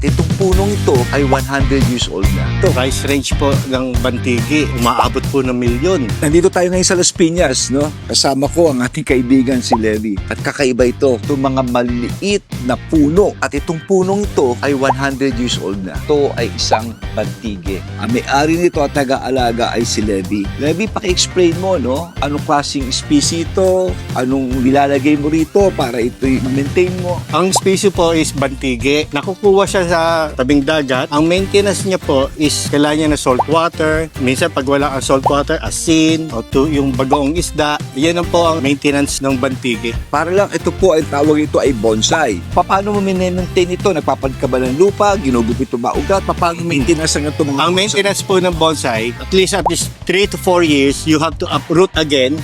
itong punong ito ay 100 years old na. Ito, price range po ng bantigi, umaabot po ng milyon. Nandito tayo ngayon sa Las Piñas, no? Kasama ko ang ating kaibigan si Levi. At kakaiba ito, itong mga maliliit na puno. At itong punong ito ay 100 years old na. Ito ay isang bantigi. Ang may-ari nito at nag-aalaga ay si Levi. Levi, paki-explain mo, no? Anong klaseng species ito? Anong nilalagay mo rito para ito'y maintain mo? Ang species po is bantigi. Nakukuha siya sa tabing dagat. Ang maintenance niya po is kailangan niya na salt water. Minsan pag wala ang salt water, asin o yung bagoong isda. Yan ang po ang maintenance ng bantigi. Para lang ito po, ang tawag ito ay bonsai. Paano mo maintain ito? Nagpapalit ka ba ng lupa? Ginugupit ito ba ugat? Paano maintenance ang ito mga Ang maintenance po ng bonsai, at least 3 to 4 years, you have to uproot again.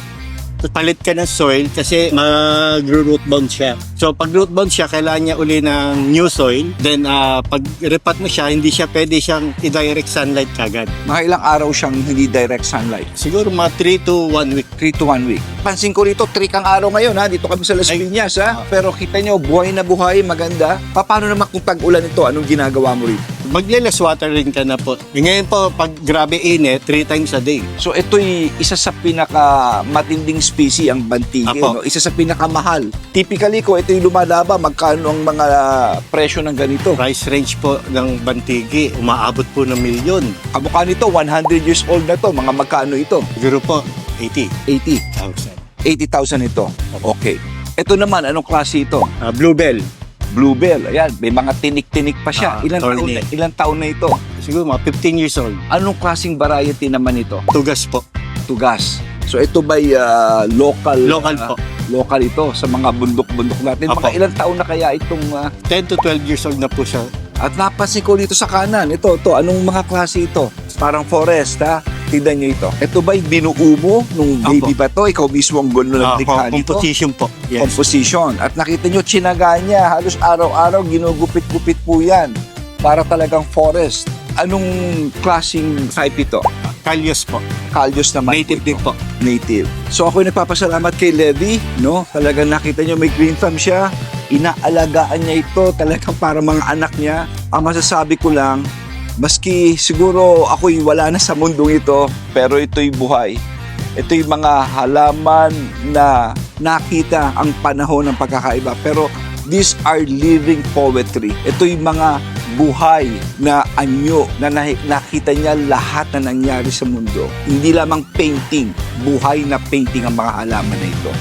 Palit ka ng soil kasi mag-root bound siya. So pag root bound siya, kailangan niya uli ng new soil. Then pag repat mo siya, hindi siya pwede siyang i-direct sunlight kagad. Mga ilang araw siyang hindi direct sunlight? Siguro mga 3 to 1 week. 3 to 1 week. Pansin ko rito, 3 kang araw ngayon ha. Dito kami sa Las Piñas ha. Pero kita nyo, buhay na buhay, maganda. Paano naman kung tag-ulan ito? Anong ginagawa mo rito? Magle-less watering ka na po. Ngayon po, pag grabe init, 3 times a day. So ito'y isa sa pinaka matinding species ang bantigi, no? Apo. Isa sa pinakamahal. Typically ko ito'y lumalaba, magkano ang mga presyo ng ganito? Price range po ng bantigi, umaabot po ng milyon. Kamukha nito, 100 years old na to. Mga magkano ito? Siguro po, 80. 80,000. 80,000 ito. Okay. Ito naman, anong klase ito? Bluebell, Bluebell. Ayan, may mga tinik-tinik pa siya. thorny. Ilang taon na ito? siguro mga 15 years old. Anong klaseng variety naman ito? Tugas po. Tugas. So ito ba'y local? Local po. Local ito sa mga bundok-bundok natin. Apo. Mga ilang taon na kaya itong... 10 to 12 years old na po siya. At napansin ko dito sa kanan, ito, anong mga klase ito? Parang forest, ha? Tignan nyo ito. Ito ba'y binuo mo nung baby ba to? Ikaw mismo ang gulo ng likha nito? Composition po. Yes. Composition. At nakita nyo, tsinaga niya. Halos araw-araw, ginugupit-gupit po yan. Para talagang forest. Anong klaseng type ito? Kalyos po. Kalyos naman Native po din ito. po. Native. So ako nagpapasalamat kay Levi, no? Talagang nakita nyo may green thumb siya. Inaalagaan niya ito talagang para mga anak niya. Ang masasabi ko lang, maski siguro ako'y wala na sa mundong ito, pero ito'y buhay. Ito'y mga halaman na nakita ang panahon ng pagkakaiba. Pero these are living poetry. Ito'y mga buhay na anyo na nakita niya lahat na nangyari sa mundo. Hindi lamang painting, buhay na painting ang mga halaman na ito.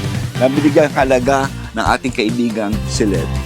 Nabinigyan halaga ng ating kaibigang si Levi.